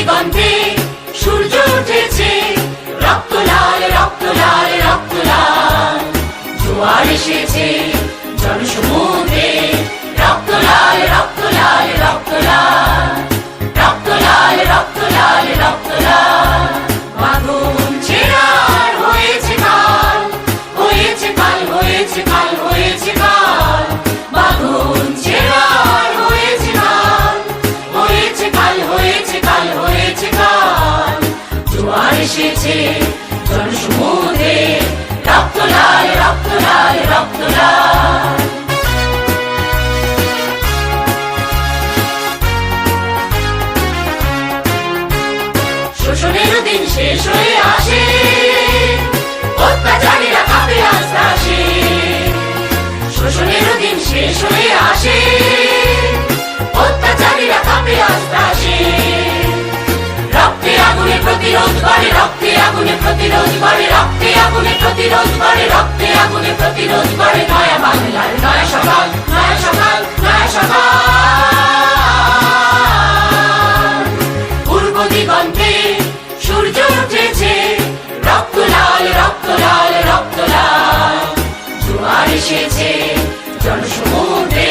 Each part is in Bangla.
দিগন্তে সূর্য উঠেছে, রক্ত লাল রক্ত লাল রক্ত লাল। জোয়ার এসেছে জনসমুদ্রে, রক্ত লাল রক্ত লাল রক্ত লাল। রক্ত লাল রক্ত লাল রক্ত লাল। মাগুন ছেড়ার হয়েছে কাল, হয়েছে কাল হয়েছে কাল হয়েছে কাল। মাগুন ছেড়ার হয়েছে কাল, হয়েছে কাল হয়েছে কাল হয়েছে কাল। জোয়ার এসেছে জনসমুদ্রে, রক্ত লাল রক্ত লাল রক্ত লাল। শোষণের দিন শেষ হয়ে আসে, অত্যাচারীরা কাঁপে আস্তে আসে। শোষণের দিন শেষ হয়ে আসে, অত্যাচারীরা কাঁপে আস্তে আসে। রক্তে আগুনে প্রতিরোধ করে, রক্তে আগুনে প্রতিরোধ করে, রক্তে আগুনে প্রতিরোধ করে, রক্তে আগুনে প্রতিরোধ করে। নয়া বাংলার নয়া সকাল, নয়া সকাল নয়া সকাল। পূর্ব দিগন্তে সূর্য উঠেছে, রক্ত লাল রক্ত লাল রক্ত লাল। জোয়ার এসেছে জনসমুদ্রে,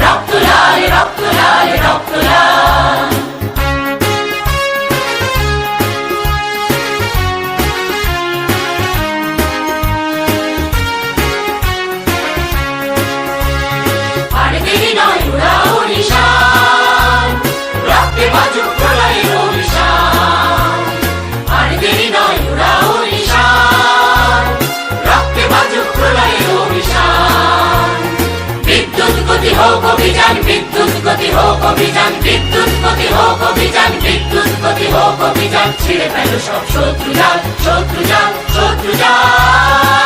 রক্ত লাল রক্ত লাল রক্ত লাল। আর দেরি নয় উড়াও নিশান, রক্তে বাজুক প্রলয়ের অভিশান। আর দেরি নয় উড়াও নিশান, রক্তে বাজুক প্রলয়ের অভিশান। বিদ্যুৎ গতি হোক অভিযান, বিদ্যুৎ গতি হোক অভিযান, বিদ্যুৎ গতি হোক অভিযান, বিদ্যুৎ গতি হোক অভিযান। ছিঁড়ে ফেলো সব শত্রু জাল, শত্রু জাল শত্রু জাল।